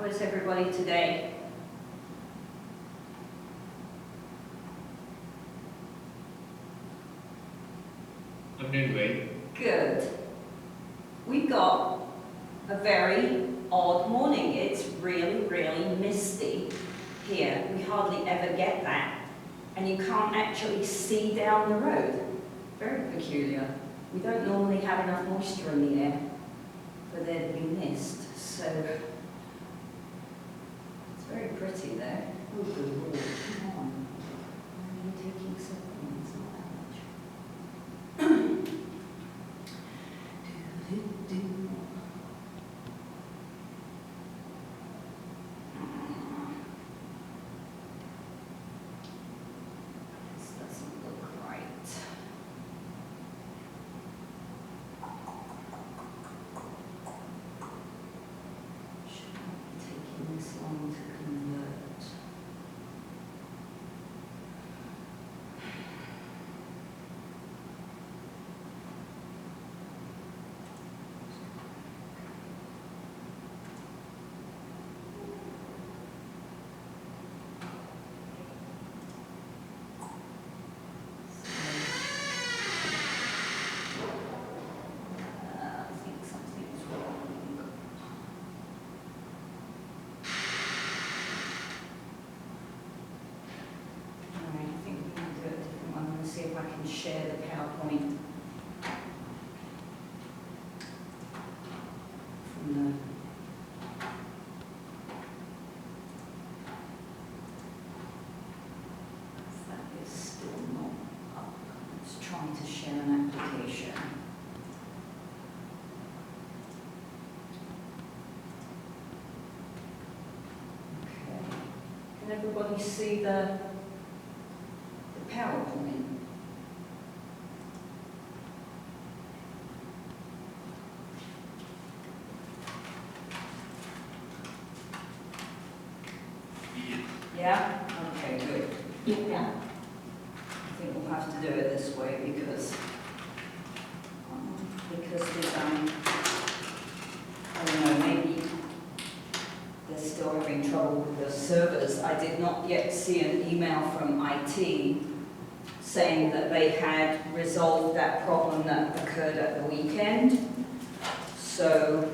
How is everybody today? I'm doing great. Good. We've got a very odd morning. It's really, really misty here. We hardly ever get that. And you can't actually see down the road. Very peculiar. We don't normally have enough moisture in the air for there to be mist. So it's very pretty there. Oh, good Lord. Come on. Why are you taking supplements? Not that much. This doesn't look right. Should not be taking this long to convert. I think something's wrong. Alright, I think we can do a different one. I'm going to see if I can share the PowerPoint from the that is still not up. It's trying to share an application. Okay. Can everybody see the PowerPoint? Yeah? Okay, good. Yeah. I think we'll have to do it this way because there's, I don't know, maybe they're still having trouble with the servers. I did not yet see an email from IT saying that they had resolved that problem that occurred at the weekend. So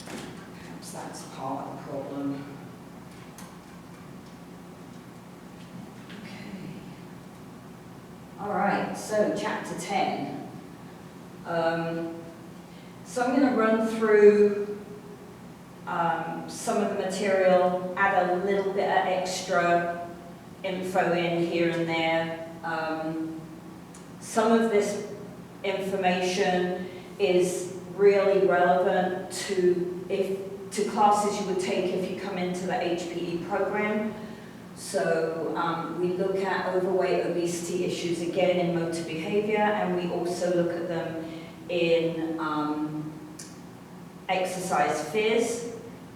perhaps that's part of the problem. Okay. All right, so chapter 10. So I'm going to run through some of the material, add a little bit of extra info in here and there. Some of this information is really relevant to classes you would take if you come into the HPE program. So we look at overweight, obesity issues again in motor behavior, and we also look at them in exercise fears.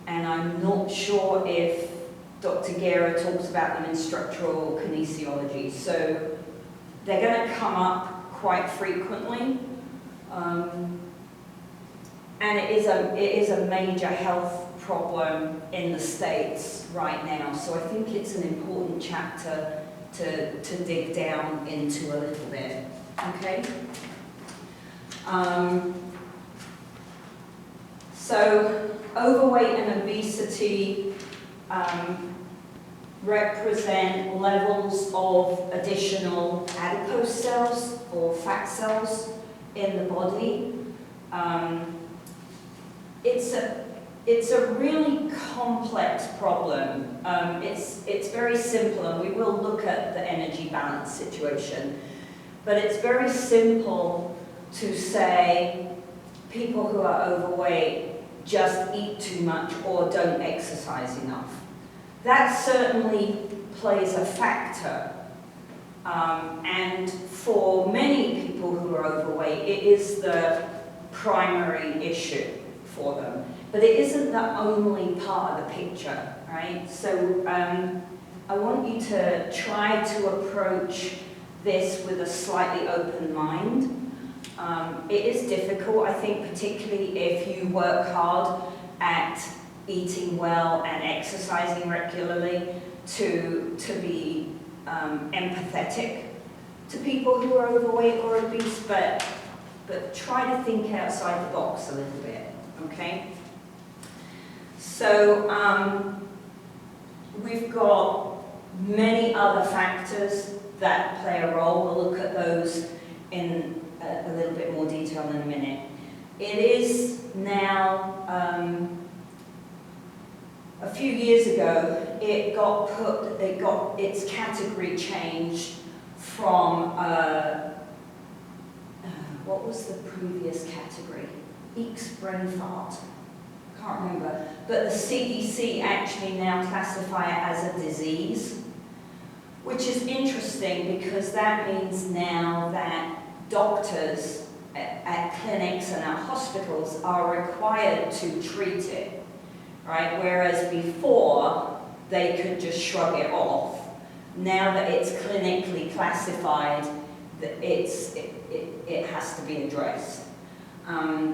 And I'm not sure if Dr. Guerra talks about them in structural kinesiology. So they're going to come up quite frequently. And it is a major health problem in the States right now. So I think it's an important chapter to dig down into a little bit. Okay? So overweight and obesity represent levels of additional adipose cells or fat cells in the body. It's a really complex problem. It's very simple, and we will look at the energy balance situation. But it's very simple to say people who are overweight just eat too much or don't exercise enough. That certainly plays a factor. And for many people who are overweight, it is the primary issue for them. But it isn't the only part of the picture, right? So I want you to try to approach this with a slightly open mind. It is difficult, I think, particularly if you work hard at eating well and exercising regularly, to be empathetic to people who are overweight or obese, but try to think outside the box a little bit, okay? So we've got many other factors that play a role. We'll look at those in a little bit more detail in a minute. It is now, a few years ago, it got its category changed from, what was the previous category? Eeks brain fart. Can't remember. But the CDC actually now classify it as a disease, which is interesting because that means now that doctors at clinics and at hospitals are required to treat it, right? Whereas before, they could just shrug it off. Now that it's clinically classified, that it has to be addressed.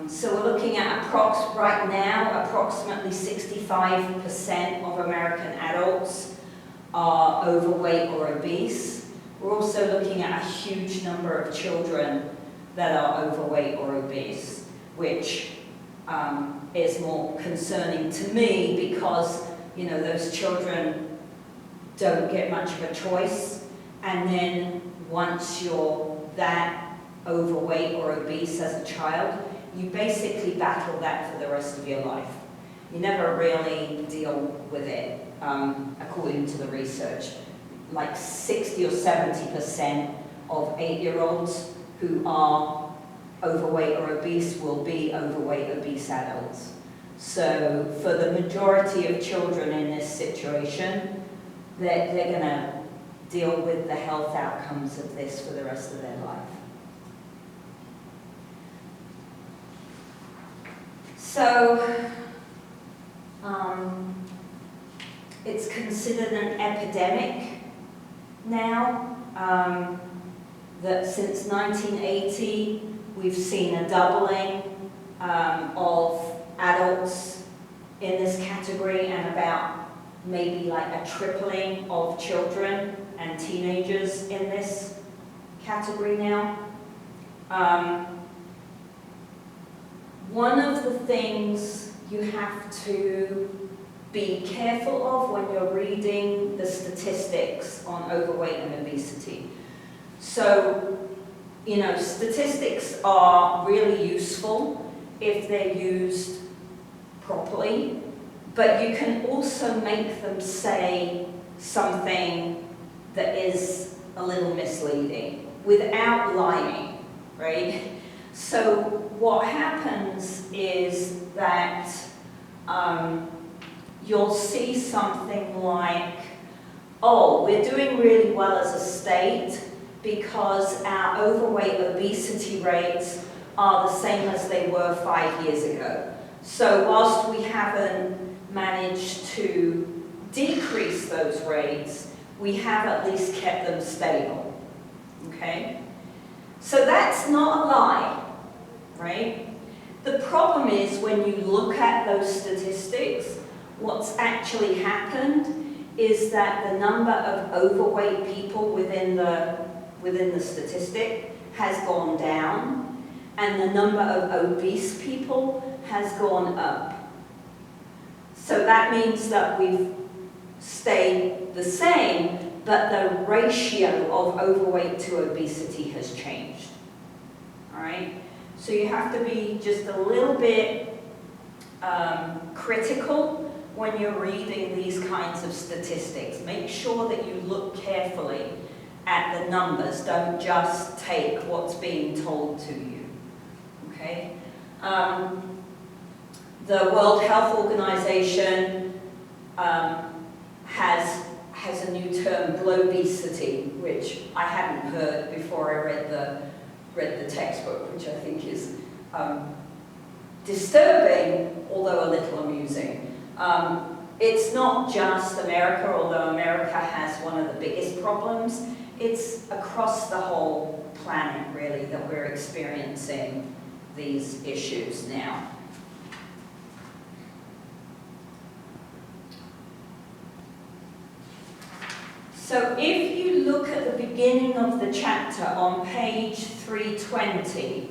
So we're looking at right now, approximately 65% of American adults are overweight or obese. We're also looking at a huge number of children that are overweight or obese, which is more concerning to me because, you know, those children don't get much of a choice. And then once you're that overweight or obese as a child, you basically battle that for the rest of your life. You never really deal with it, according to the research. Like 60 or 70% of 8-year-olds who are overweight or obese will be overweight, obese adults. So for the majority of children in this situation, they're going to deal with the health outcomes of this for the rest of their life. So it's considered an epidemic now, that since 1980 we've seen a doubling of adults in this category and about maybe like a tripling of children and teenagers in this category now. One of the things you have to be careful of when you're reading the statistics on overweight and obesity. So, you know, statistics are really useful if they're used properly, but you can also make them say something that is a little misleading without lying, right? So what happens is that you'll see something like, oh, we're doing really well as a state because our overweight obesity rates are the same as they were 5 years ago. So whilst we haven't managed to decrease those rates, we have at least kept them stable, okay? So that's not a lie, right? The problem is when you look at those statistics, what's actually happened is that the number of overweight people within the statistic has gone down, and the number of obese people has gone up. So that means that we've stayed the same, but the ratio of overweight to obesity has changed. All right? So you have to be just a little bit critical when you're reading these kinds of statistics. Make sure that you look carefully at the numbers. Don't just take what's being told to you. Okay? The World Health Organization has a new term, globesity, which I hadn't heard before I read the textbook, which I think is disturbing, although a little amusing. It's not just America, although America has one of the biggest problems. It's across the whole planet, really, that we're experiencing these issues now. So if you look at the beginning of the chapter on page 320,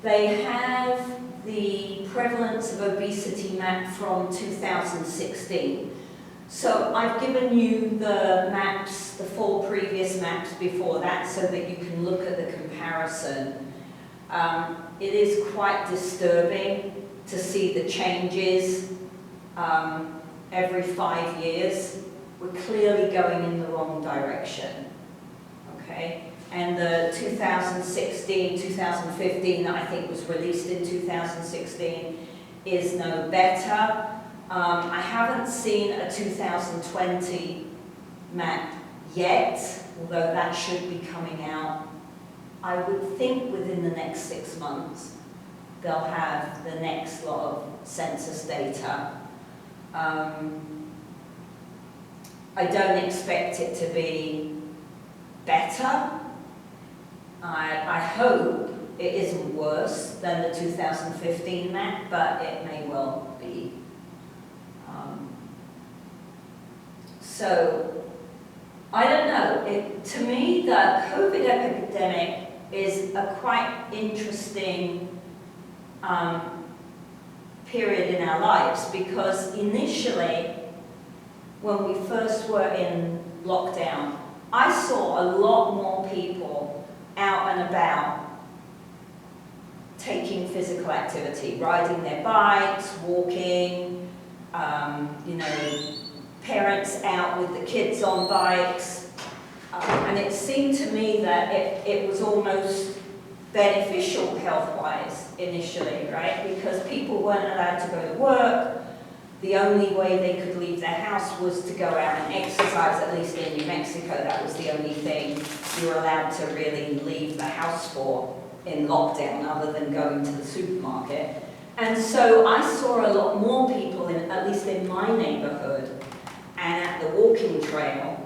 they have the prevalence of obesity map from 2016. So I've given you the maps, the 4 previous maps before that, so that you can look at the comparison. It is quite disturbing to see the changes every 5 years. We're clearly going in the wrong direction, okay? And the 2016, 2015 that I think was released in 2016 is no better. I haven't seen a 2020 map yet, although that should be coming out. I would think within the next 6 months they'll have the next lot of census data. I don't expect it to be better. I hope it isn't worse than the 2015 map, but it may well be. So, I don't know. To me, the COVID epidemic is a quite interesting period in our lives, because initially, when we first were in lockdown, I saw a lot more people out and about taking physical activity, riding their bikes, walking, parents out with the kids on bikes. And it seemed to me that it was almost beneficial health-wise initially, right? Because people weren't allowed to go to work. The only way they could leave their house was to go out and exercise, at least in New Mexico. That was the only thing you were allowed to really leave the house for in lockdown, other than going to the supermarket. And so I saw a lot more people, at least in my neighborhood, and at the walking trail,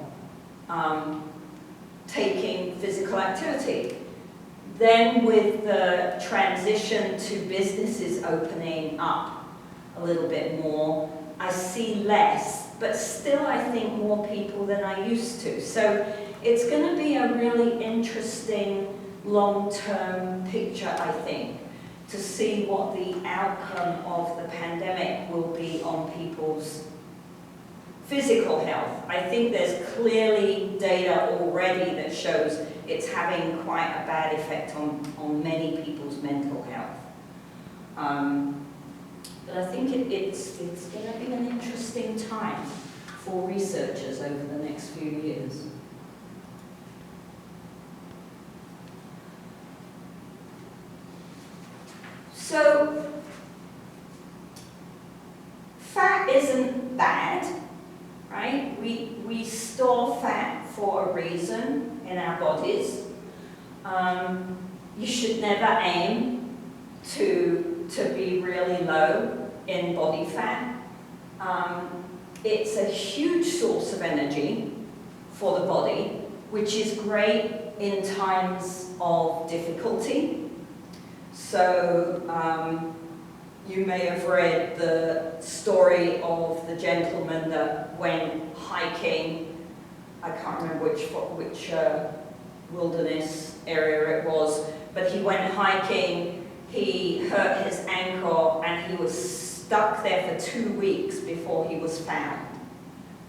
taking physical activity. Then with the transition to businesses opening up a little bit more, I see less, but still I think more people than I used to. So it's going to be a really interesting long-term picture, I think, to see what the outcome of the pandemic will be on people's physical health. I think there's clearly data already that shows it's having quite a bad effect on many people's mental health. But I think it's going to be an interesting time for researchers over the next few years. So, fat isn't bad, right? We store fat for a reason in our bodies. You should never aim to be really low in body fat. It's a huge source of energy for the body, which is great in times of difficulty. So you may have read the story of the gentleman that went hiking. I can't remember which wilderness area it was, but he went hiking, he hurt his ankle, and he was stuck there for 2 weeks before he was found,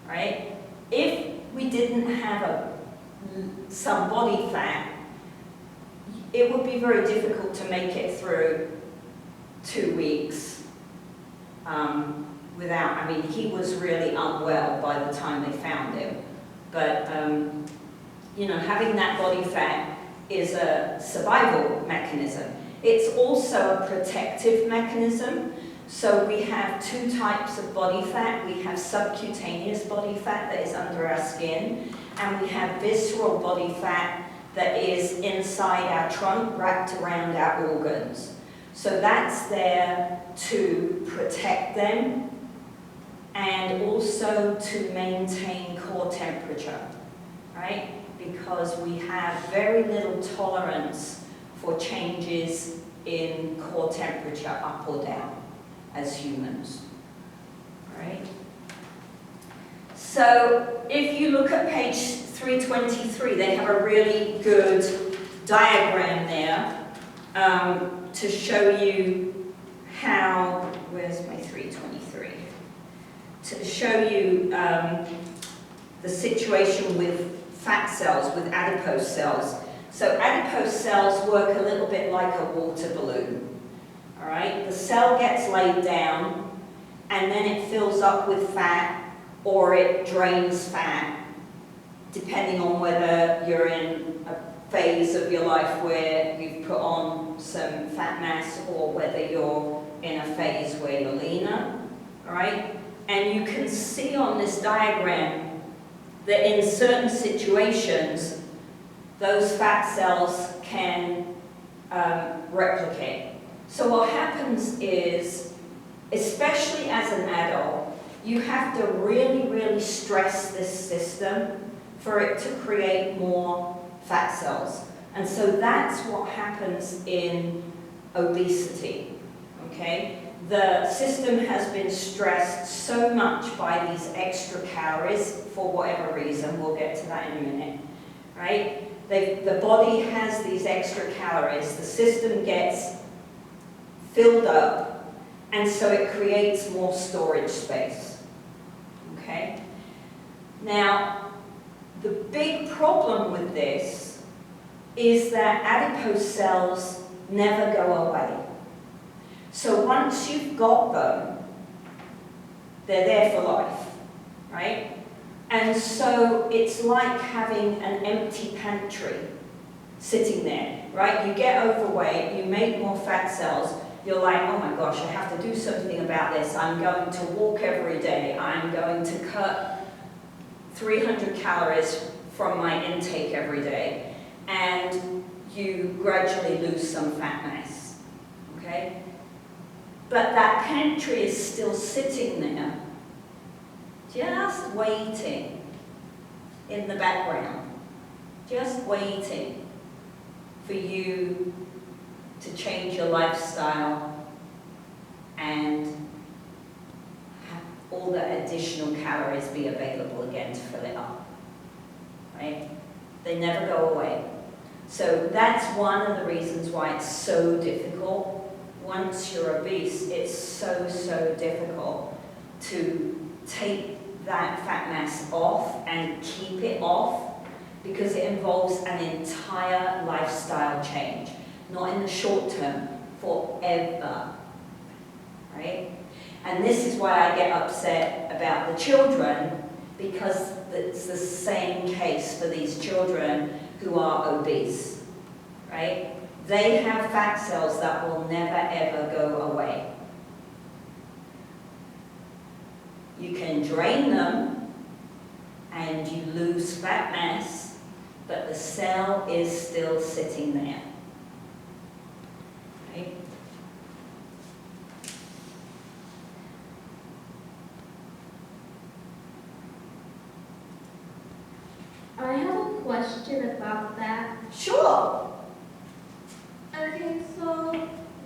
right? If we didn't have some body fat, it would be very difficult to make it through 2 weeks without, I mean, he was really unwell by the time they found him. But, having that body fat is a survival mechanism. It's also a protective mechanism. So we have 2 types of body fat. We have subcutaneous body fat that is under our skin, and we have visceral body fat that is inside our trunk, wrapped around our organs. So that's there to protect them and also to maintain core temperature, right? Because we have very little tolerance for changes in core temperature up or down as humans, right? So if you look at page 323, they have a really good diagram there to show you how, where's my 323? To show you the situation with fat cells, with adipose cells. So adipose cells work a little bit like a water balloon. All right, the cell gets laid down and then it fills up with fat or it drains fat, depending on whether you're in a phase of your life where you've put on some fat mass or whether you're in a phase where you're leaner. All right, and you can see on this diagram that in certain situations, those fat cells can replicate. So what happens is, especially as an adult, you have to really, really stress this system for it to create more fat cells. And so that's what happens in obesity, okay? The system has been stressed so much by these extra calories for whatever reason. We'll get to that in a minute, right? The body has these extra calories. The system gets filled up, and so it creates more storage space, okay? Now, the big problem with this is that adipose cells never go away. So once you've got them, they're there for life, right? And so it's like having an empty pantry sitting there, right? You get overweight, you make more fat cells, you're like, oh my gosh, I have to do something about this. I'm going to walk every day. I'm going to cut 300 calories from my intake every day. And you gradually lose some fat mass, okay? But that pantry is still sitting there, just waiting in the background, just waiting for you to change your lifestyle and have all the additional calories be available again to fill it up, right? They never go away. So that's one of the reasons why it's so difficult. Once you're obese, it's so, so difficult to take that fat mass off and keep it off because it involves an entire lifestyle change. Not in the short term, forever, right? And this is why I get upset about the children, because it's the same case for these children who are obese, right? They have fat cells that will never ever go away. You can drain them and you lose fat mass, but the cell is still sitting there. Right? I have a question about that. Sure. Okay, so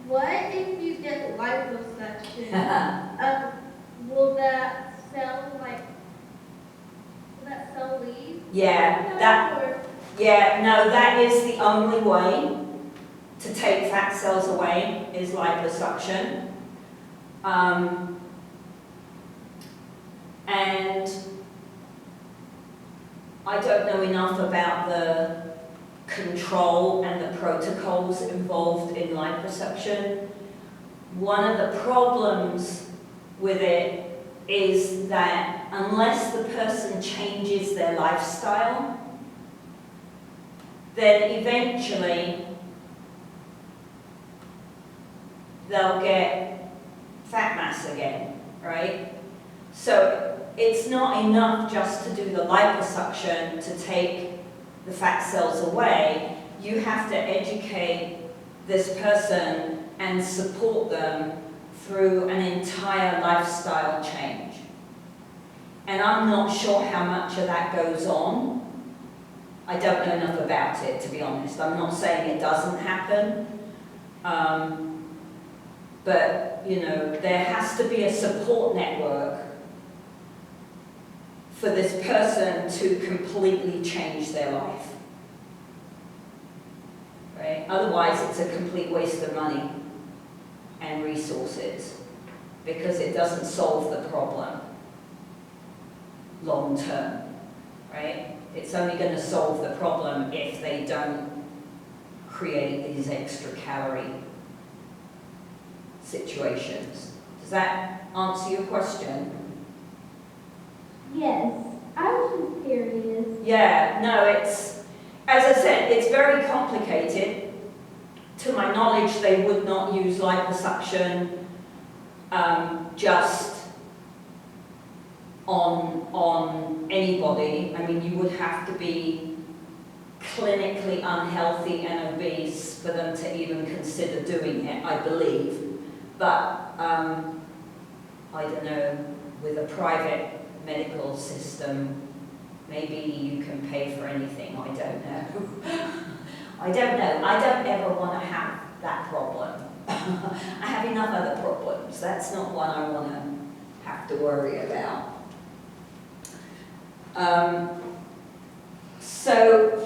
what if you get liposuction? Will that cell leave? Yeah, no, that is the only way to take fat cells away is liposuction. And I don't know enough about the control and the protocols involved in liposuction. One of the problems with it is that unless the person changes their lifestyle, then eventually they'll get fat mass again, right? So it's not enough just to do the liposuction to take the fat cells away. You have to educate this person and support them through an entire lifestyle change. And I'm not sure how much of that goes on. I don't know enough about it, to be honest. I'm not saying it doesn't happen. But, you know, there has to be a support network for this person to completely change their life. Right? Otherwise, it's a complete waste of money and resources because it doesn't solve the problem long term. Right? It's only going to solve the problem if they don't create these extra calorie situations. Does that answer your question? Yes, I was just curious. Yeah, no, it's, as I said, it's very complicated. To my knowledge, they would not use liposuction just on anybody. I mean, you would have to be clinically unhealthy and obese for them to even consider doing it, I believe. But I don't know, with a private medical system, maybe you can pay for anything. I don't know. I don't know. I don't ever want to have that problem. I have enough other problems. That's not one I want to have to worry about. So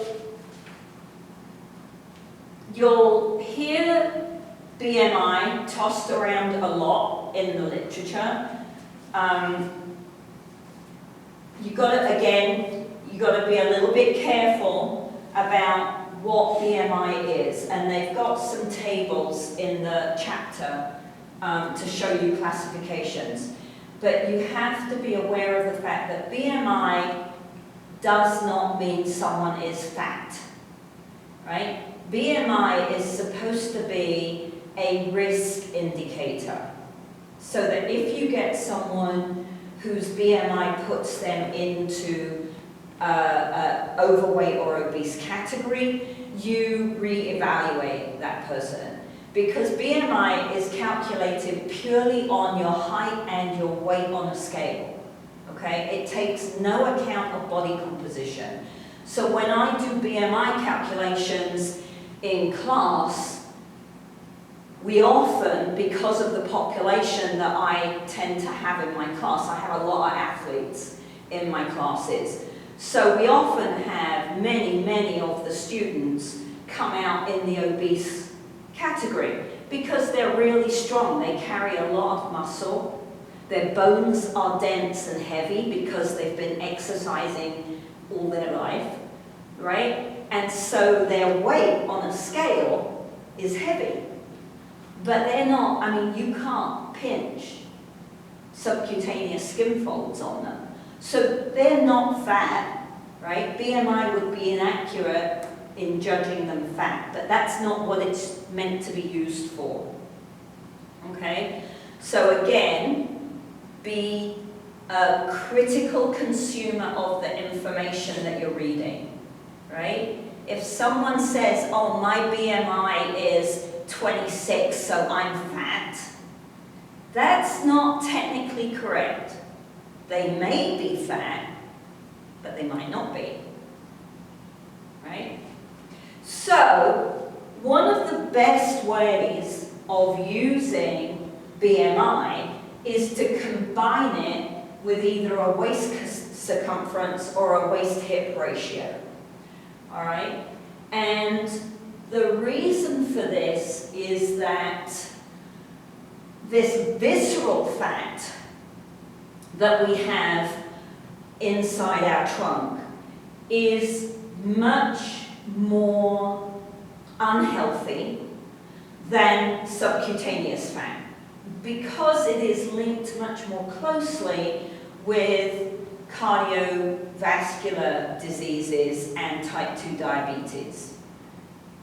you'll hear BMI tossed around a lot in the literature. You got to be a little bit careful about what BMI is, and they've got some tables in the chapter to show you classifications. But you have to be aware of the fact that BMI does not mean someone is fat, right? BMI is supposed to be a risk indicator, so that if you get someone whose BMI puts them into overweight or obese category, you re-evaluate that person. Because BMI is calculated purely on your height and your weight on a scale, okay? It takes no account of body composition. So when I do BMI calculations in class, we often, because of the population that I tend to have in my class, I have a lot of athletes in my classes, so we often have many of the students come out in the obese category because they're really strong. They carry a lot of muscle. Their bones are dense and heavy because they've been exercising all their life, right? And so their weight on a scale is heavy. But they're not, I mean, you can't pinch subcutaneous skin folds on them. So they're not fat, right? BMI would be inaccurate in judging them fat, but that's not what it's meant to be used for. Okay? So again, be a critical consumer of the information that you're reading, right? If someone says, oh, my BMI is 26, so I'm fat, that's not technically correct. They may be fat, but they might not be, right? So, one of the best ways of using BMI is to combine it with either a waist circumference or a waist-hip ratio, all right? And the reason for this is that this visceral fat that we have inside our trunk is much more unhealthy than subcutaneous fat because it is linked much more closely with cardiovascular diseases and type 2 diabetes.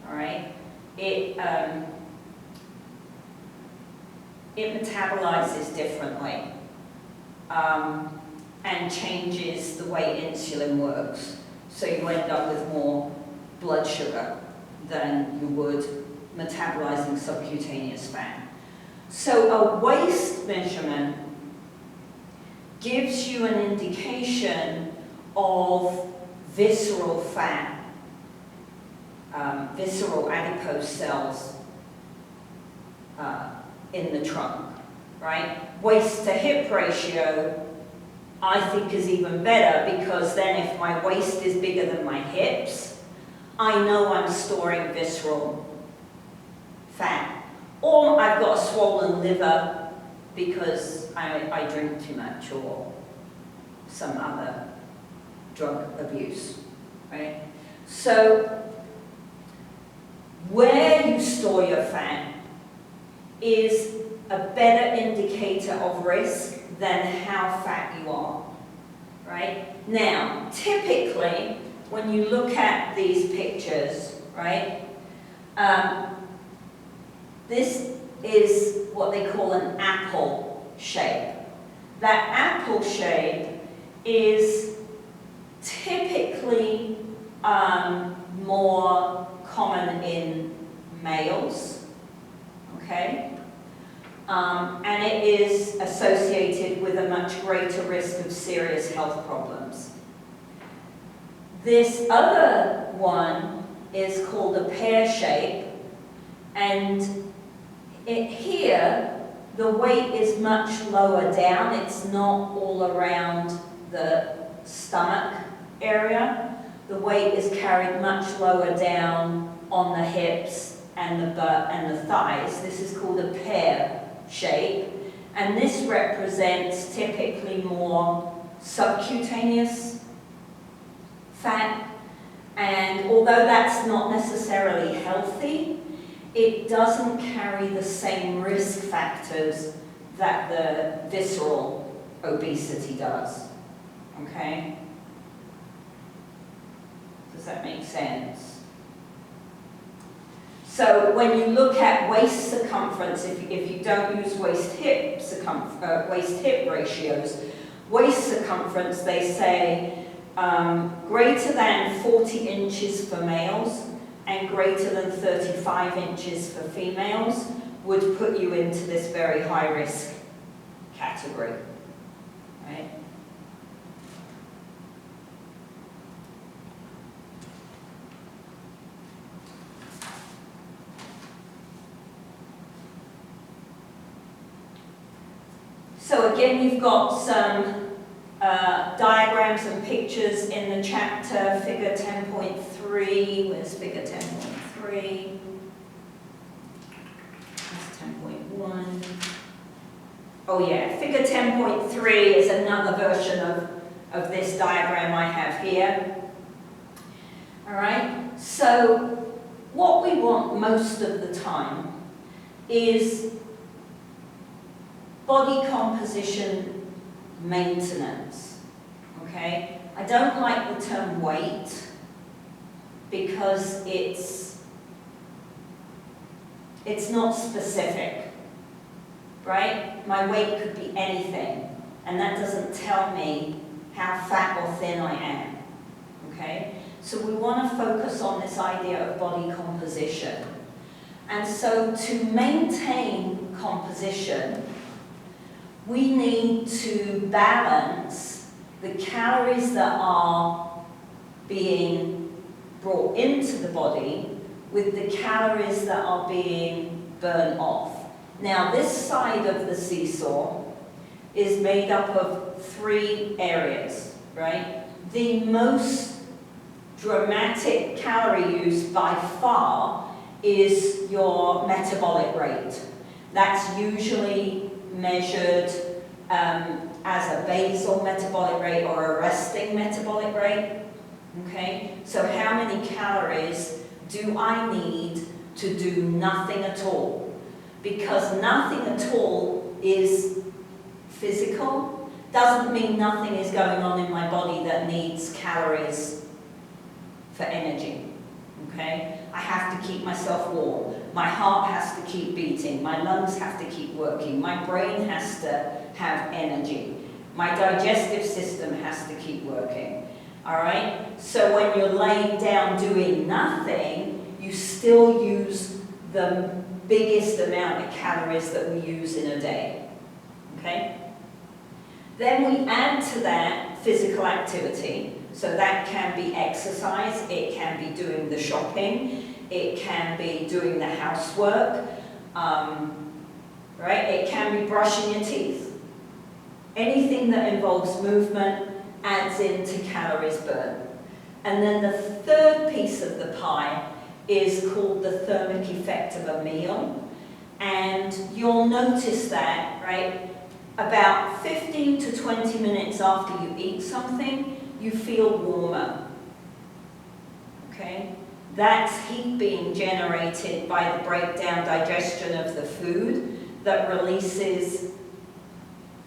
All right? It metabolizes differently and changes the way insulin works. So you end up with more blood sugar than you would metabolizing subcutaneous fat. So a waist measurement gives you an indication of visceral fat, visceral adipose cells in the trunk, right? Waist to hip ratio, I think is even better, because then if my waist is bigger than my hips, I know I'm storing visceral fat. Or I've got a swollen liver because I drink too much or some other drug abuse, right? So where you store your fat is a better indicator of risk than how fat you are, right? Now, typically, when you look at these pictures, right, this is what they call an apple shape. That apple shape is typically more common in males, okay? And it is associated with a much greater risk of serious health problems. This other one is called a pear shape, and here the weight is much lower down. It's not all around the stomach area. The weight is carried much lower down on the hips and the butt and the thighs. This is called a pear shape, and this represents typically more subcutaneous fat, and although that's not necessarily healthy, it doesn't carry the same risk factors that the visceral obesity does, okay? Does that make sense? So when you look at waist circumference, if you don't use waist-hip ratios, waist circumference, they say greater than 40 inches for males and greater than 35 inches for females would put you into this very high-risk category, right? So again, you've got some diagrams and pictures in the chapter, figure 10.3, where's figure 10.3? That's 10.1. Oh yeah, figure 10.3 is another version of this diagram I have here. All right, so what we want most of the time is body composition maintenance, okay? I don't like the term weight because it's not specific, right? My weight could be anything, and that doesn't tell me how fat or thin I am, okay? So we want to focus on this idea of body composition. And so to maintain composition, we need to balance the calories that are being brought into the body with the calories that are being burned off. Now, this side of the seesaw is made up of 3 areas, right? The most dramatic calorie use by far is your metabolic rate. That's usually measured as a basal metabolic rate or a resting metabolic rate, okay? So how many calories do I need to do nothing at all? Because nothing at all is physical, doesn't mean nothing is going on in my body that needs calories for energy, okay? I have to keep myself warm. My heart has to keep beating. My lungs have to keep working. My brain has to have energy. My digestive system has to keep working, all right? So when you're laying down doing nothing, you still use the biggest amount of calories that we use in a day, okay? Then we add to that physical activity. So that can be exercise, it can be doing the shopping, it can be doing the housework, right? It can be brushing your teeth, Anything that involves movement adds into calories burned. And then the third piece of the pie is called the thermic effect of a meal. And you'll notice that, right, about 15 to 20 minutes after you eat something, you feel warmer. Okay? That's heat being generated by the breakdown digestion of the food that releases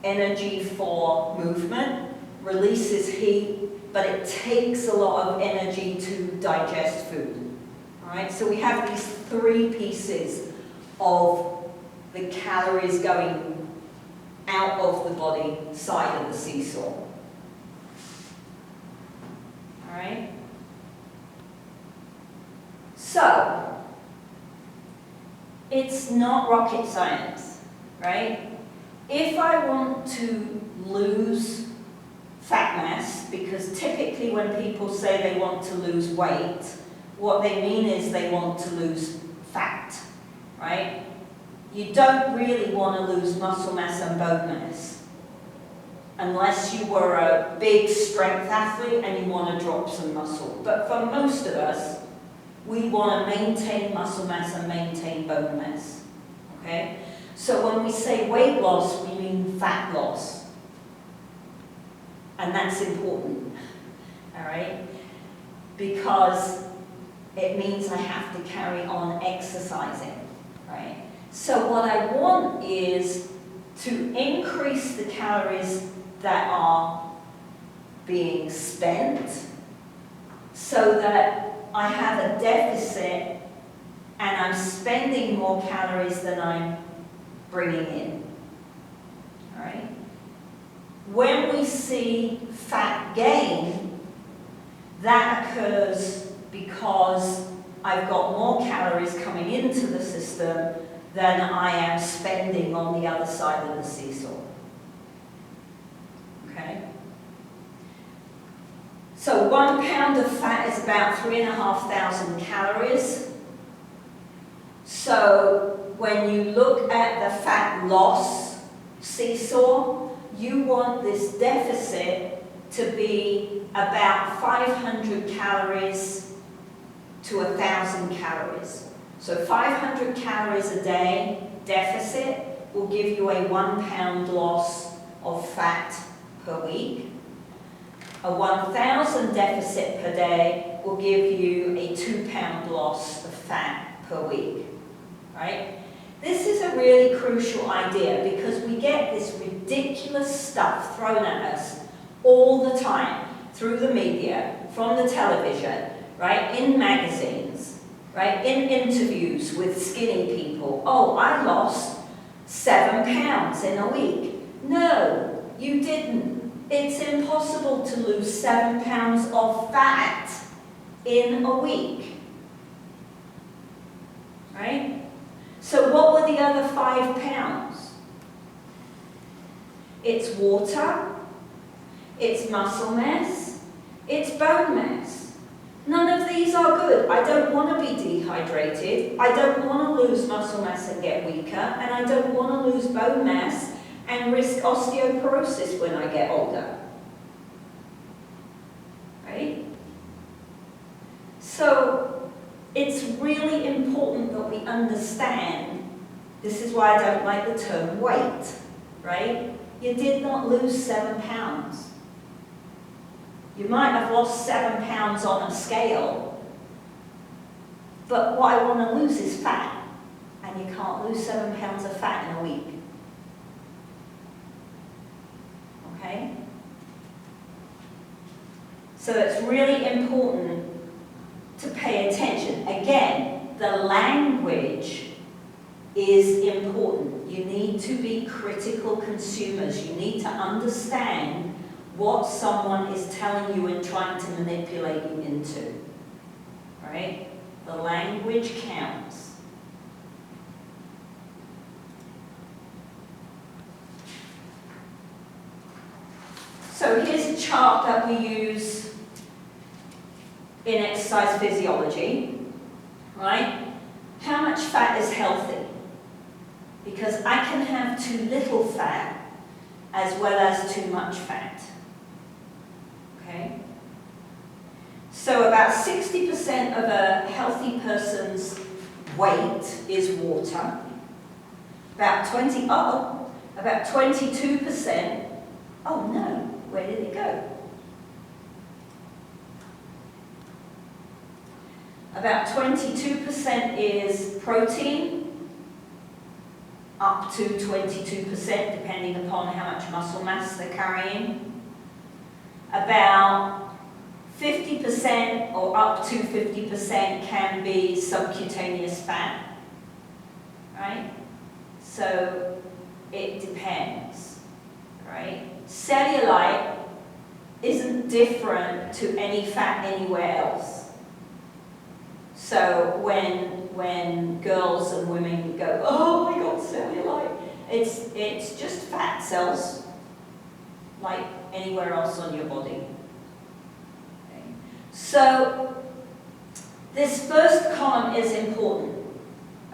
energy for movement, releases heat, but it takes a lot of energy to digest food. All right, so we have these three pieces of the calories going out of the body side of the seesaw. All right? So, it's not rocket science, right? If I want to lose fat mass, because typically when people say they want to lose weight, what they mean is they want to lose fat, right? You don't really want to lose muscle mass and bone mass unless you were a big strength athlete and you want to drop some muscle. But for most of us, we want to maintain muscle mass and maintain bone mass, okay? So when we say weight loss, we mean fat loss. And that's important, all right? Because it means I have to carry on exercising, right? So what I want is to increase the calories that are being spent so that I have a deficit and I'm spending more calories than I'm bringing in, all right? When we see fat gain, that occurs because I've got more calories coming into the system than I am spending on the other side of the seesaw. Okay? So 1 pound of fat is about 3,500 calories. So when you look at the fat loss seesaw, you want this deficit to be about 500 calories to 1,000 calories. So 500 calories a day deficit will give you a 1 pound loss of fat per week. A 1,000 deficit per day will give you a 2 pound loss of fat per week, right? This is a really crucial idea because we get this ridiculous stuff thrown at us all the time through the media, from the television, right, in magazines, right, in interviews with skinny people. Oh, I lost 7 pounds in a week. No, you didn't. It's impossible to lose 7 pounds of fat in a week, right? So what were the other 5 pounds? It's water, it's muscle mass, it's bone mass. None of these are good. I don't want to be dehydrated, I don't want to lose muscle mass and get weaker, and I don't want to lose bone mass and risk osteoporosis when I get older. Right? So it's really important that we understand, this is why I don't like the term weight, right? You did not lose 7 pounds. You might have lost 7 pounds on a scale, but what I want to lose is fat, and you can't lose 7 pounds of fat in a week. Okay? So it's really important to pay attention. Again, the language is important. You need to be critical consumers. You need to understand what someone is telling you and trying to manipulate you into. Right? The language counts. So here's a chart that we use in exercise physiology, right? How much fat is healthy? Because I can have too little fat as well as too much fat. Okay? So about 60% of a healthy person's weight is water. About 22%, oh no, where did it go? About 22% is protein, up to 22% depending upon how much muscle mass they're carrying. About 50% or up to 50% can be subcutaneous fat, right? So it depends, right? Cellulite isn't different to any fat anywhere else. So when girls and women go, oh my God, cellulite, it's just fat cells like anywhere else on your body. Okay. So this first column is important,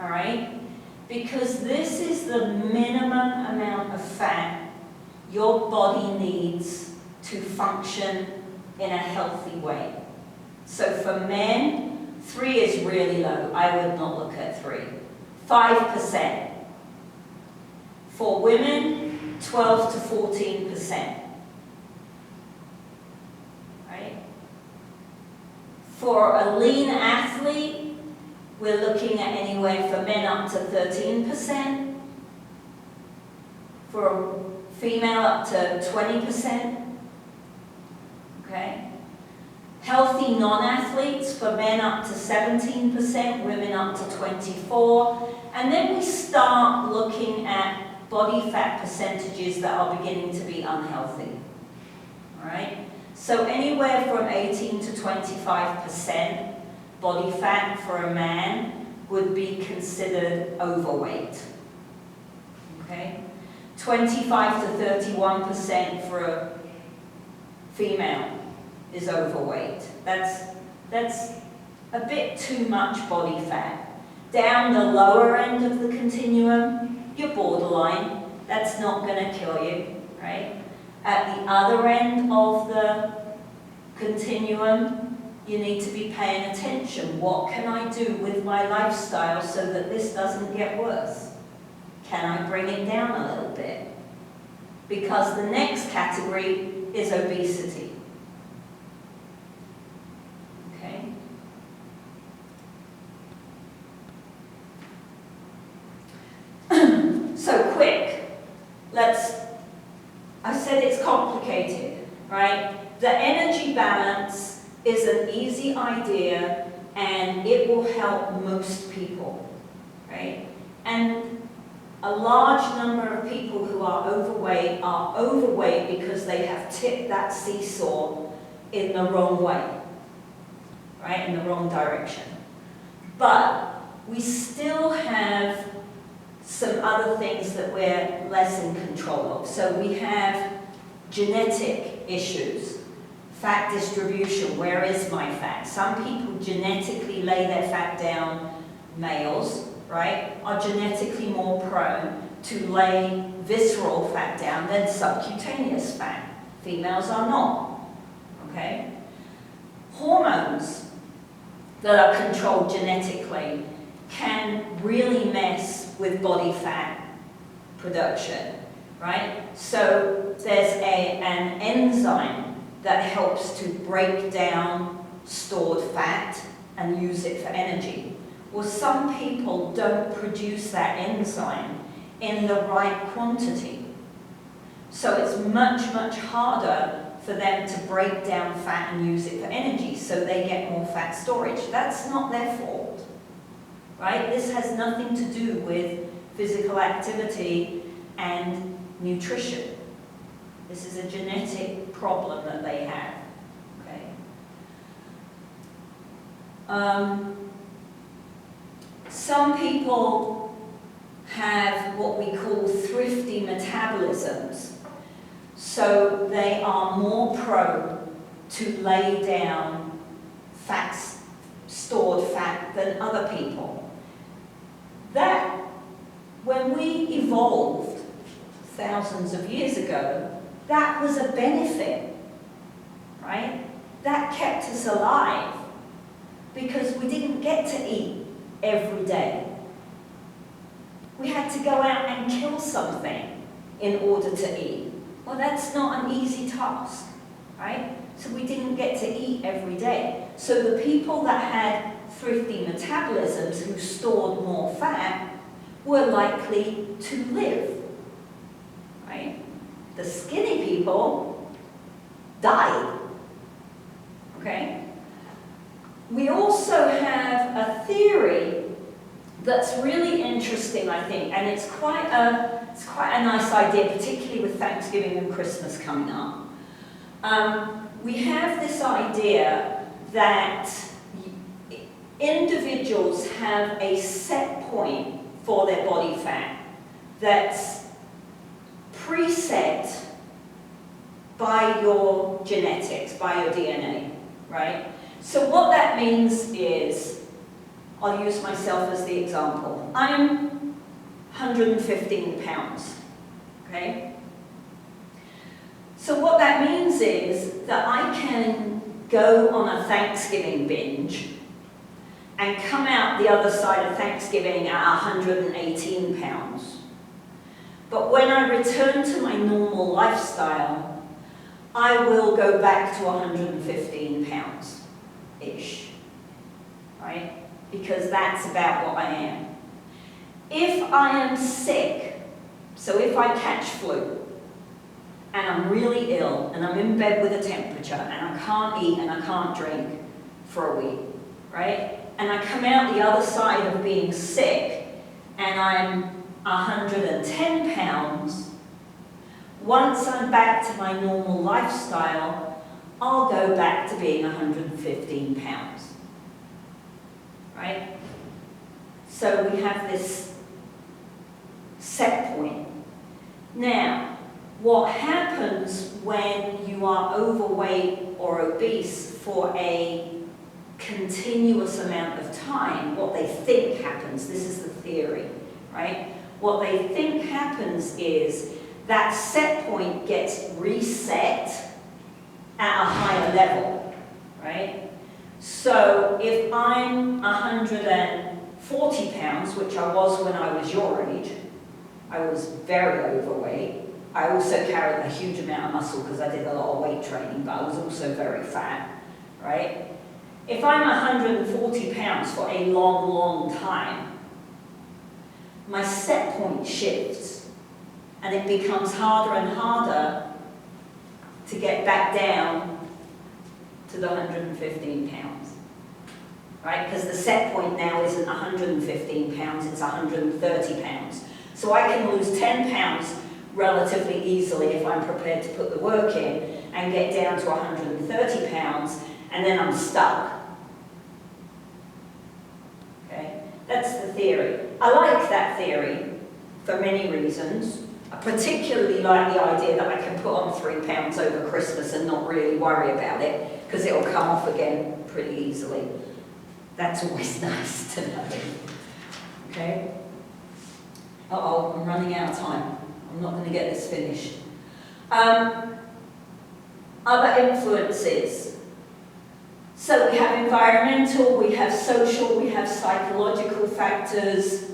all right? Because this is the minimum amount of fat your body needs to function in a healthy way. So for men, 3 is really low. I would not look at 3. 5%. For women, 12 to 14%. Right? For a lean athlete, we're looking at anywhere for men up to 13%. For a female, up to 20%. Okay? Healthy non-athletes, for men up to 17%, women up to 24%. And then we start looking at body fat percentages that are beginning to be unhealthy. All right? So anywhere from 18 to 25% body fat for a man would be considered overweight. Okay? 25 to 31% for a female is overweight. That's a bit too much body fat. Down the lower end of the continuum, you're borderline. That's not going to kill you, right? At the other end of the continuum, you need to be paying attention. What can I do with my lifestyle so that this doesn't get worse? Can I bring it down a little bit? Because the next category is obesity. Okay? So quick, I said it's complicated, right? The energy balance is an easy idea and it will help most people, right? And a large number of people who are overweight because they have tipped that seesaw in the wrong way, right? In the wrong direction. But we still have some other things that we're less in control of. So we have genetic issues, fat distribution, where is my fat? Some people genetically lay their fat down, males, right, are genetically more prone to lay visceral fat down than subcutaneous fat. Females are not, okay? Hormones that are controlled genetically can really mess with body fat production, right? So there's an enzyme that helps to break down stored fat and use it for energy. Well, some people don't produce that enzyme in the right quantity. So it's much, much harder for them to break down fat and use it for energy, so they get more fat storage. That's not their fault, right? This has nothing to do with physical activity and nutrition. This is a genetic problem that they have, okay? Some people have what we call thrifty metabolisms. So they are more prone to lay down fats, stored fat, than other people. That, when we evolved thousands of years ago, that was a benefit, right? That kept us alive because we didn't get to eat every day. We had to go out and kill something in order to eat. Well, that's not an easy task, right? So we didn't get to eat every day. So the people that had thrifty metabolisms who stored more fat were likely to live, right? The skinny people died, okay? We also have a theory that's really interesting, I think, and it's quite a nice idea, particularly with Thanksgiving and Christmas coming up. We have this idea that individuals have a set point for their body fat that's preset by your genetics, by your DNA, right? So what that means is, I'll use myself as the example. I'm 115 pounds, okay? So what that means is that I can go on a Thanksgiving binge and come out the other side of Thanksgiving at 118 pounds. But when I return to my normal lifestyle, I will go back to 115 pounds-ish, right? Because that's about what I am. If I am sick, so if I catch flu, and I'm really ill, and I'm in bed with a temperature, and I can't eat and I can't drink for a week, right? And I come out the other side of being sick, and I'm 110 pounds, once I'm back to my normal lifestyle, I'll go back to being 115 pounds, right? So we have this set point. Now, what happens when you are overweight or obese for a continuous amount of time, what they think happens, this is the theory, right? What they think happens is that set point gets reset at a higher level, right? So if I'm 140 pounds, which I was when I was your age, I was very overweight. I also carried a huge amount of muscle because I did a lot of weight training, but I was also very fat, right? If I'm 140 pounds for a long, long time, my set point shifts and it becomes harder and harder to get back down to the 115 pounds, right? Because the set point now isn't 115 pounds, it's 130 pounds. So I can lose 10 pounds relatively easily if I'm prepared to put the work in and get down to 130 pounds, and then I'm stuck. Okay? That's the theory. I like that theory for many reasons. I particularly like the idea that I can put on 3 pounds over Christmas and not really worry about it, because it'll come off again pretty easily. That's always nice to know. Okay? Uh-oh, I'm running out of time. I'm not going to get this finished. Other influences. So we have environmental, we have social, we have psychological factors.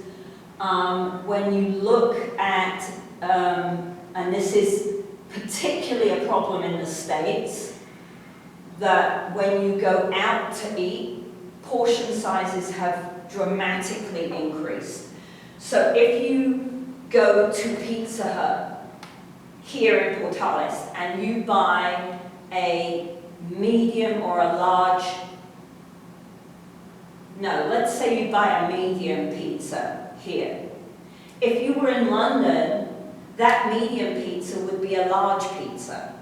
When you look at, and this is particularly a problem in the States, that when you go out to eat, portion sizes have dramatically increased. So if you go to Pizza Hut here in Portales and you buy a medium or a large, no, let's say you buy a medium pizza here. If you were in London, that medium pizza would be a large pizza,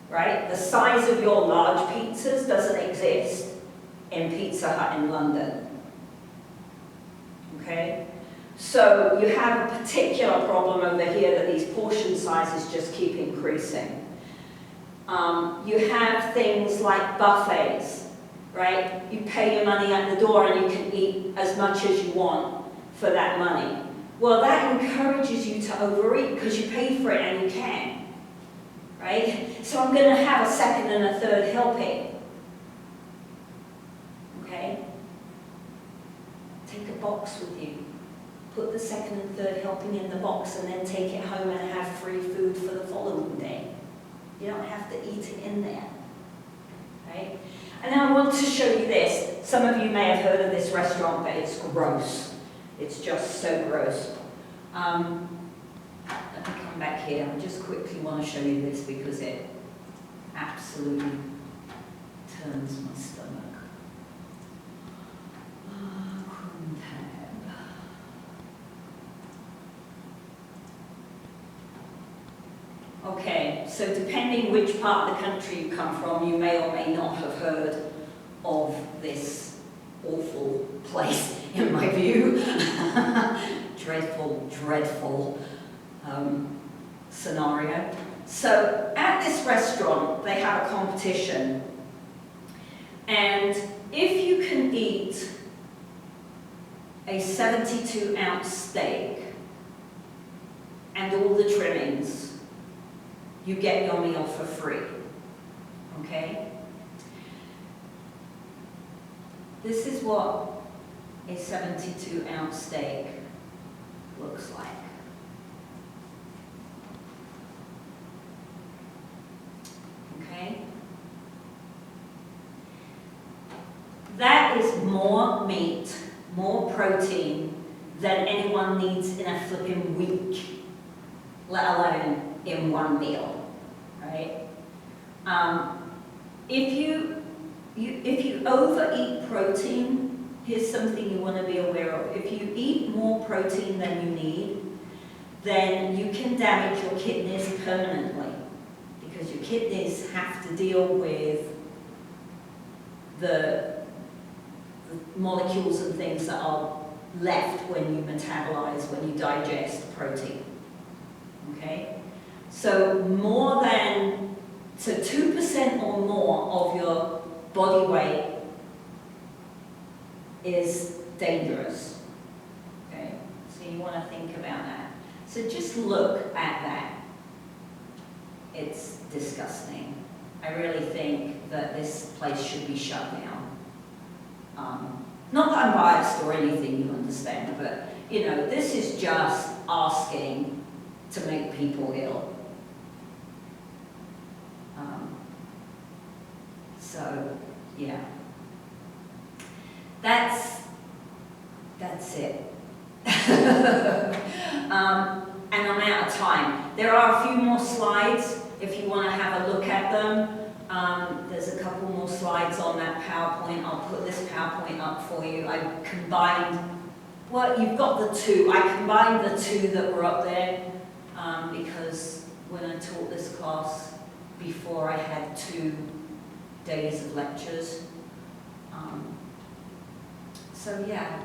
right? The size of your large pizzas doesn't exist in Pizza Hut in London, okay? So you have a particular problem over here that these portion sizes just keep increasing. You have things like buffets, right? You pay your money at the door and you can eat as much as you want for that money. Well, that that encourages you to overeat because you pay for it and you can, right? So I'm going to have a second and a third helping, okay? Take a box with you. Put the second and third helping in the box and then take it home and have free food for the following day. You don't have to eat it in there, right? And now I want to show you this. Some of you may have heard of this restaurant, but it's gross. It's just so gross. Let me come back here. I just quickly want to show you this because it absolutely turns my stomach. Chrome tab. Okay, so depending which part of the country you come from, you may or may not have heard of this awful place, in my view. Dreadful, dreadful scenario. So at this restaurant, they have a competition. And if you can eat a 72-ounce steak and all the trimmings, you get your meal for free, okay? This is what a 72-ounce steak looks like. Okay? That is more meat, more protein than anyone needs in a flipping week, let alone in one meal, right? If you overeat protein, here's something you want to be aware of. If you eat more protein than you need, then you can damage your kidneys permanently because your kidneys have to deal with the molecules and things that are left when you metabolize, when you digest protein, okay? So 2% or more of your body weight is dangerous, okay? So you want to think about that. So just look at that. It's disgusting. I really think that this place should be shut down. Not that I'm biased or anything, you understand, but you know, this is just asking to make people ill. So, yeah. That's it. And I'm out of time. There are a few more slides if you want to have a look at them. There's a couple more slides on that PowerPoint. I'll put this PowerPoint up for you. I combined, well, you've got the two. I combined the two that were up there because when I taught this class before, I had 2 days of lectures. So yeah,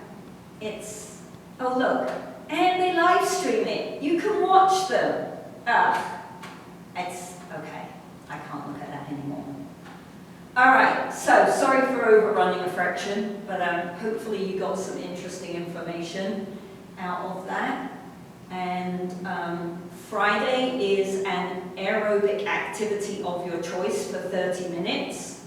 it's, oh look, and they live stream it. You can watch them. It's okay. I can't look at that anymore. All right, so sorry for overrunning a fraction, but hopefully you got some interesting information out of that. And Friday is an aerobic activity of your choice for 30 minutes.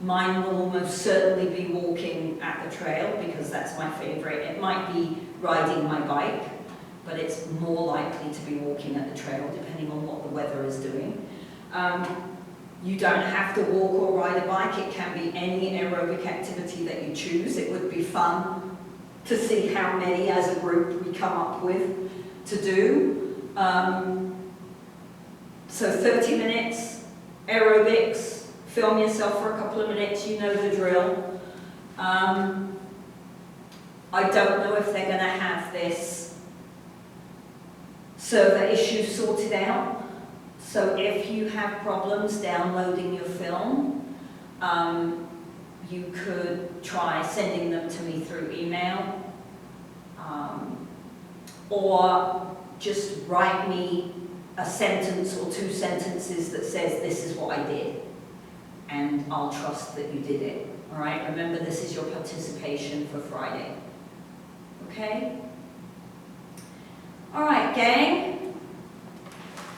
Mine will almost certainly be walking at the trail because that's my favorite. It might be riding my bike, but it's more likely to be walking at the trail depending on what the weather is doing. You don't have to walk or ride a bike. It can be any aerobic activity that you choose. It would be fun to see how many as a group we come up with to do. So 30 minutes, aerobics, film yourself for a couple of minutes, you know the drill. I don't know if they're going to have this server issue sorted out. So if you have problems downloading your film, you could try sending them to me through email, or just write me a sentence or 2 sentences that says this is what I did, and I'll trust that you did it. All right, remember this is your participation for Friday. Okay? All right, gang.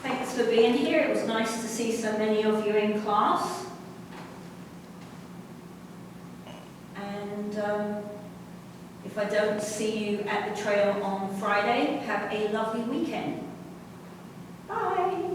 Thanks for being here. It was nice to see so many of you in class. And if I don't see you at the trail on Friday, have a lovely weekend. Bye.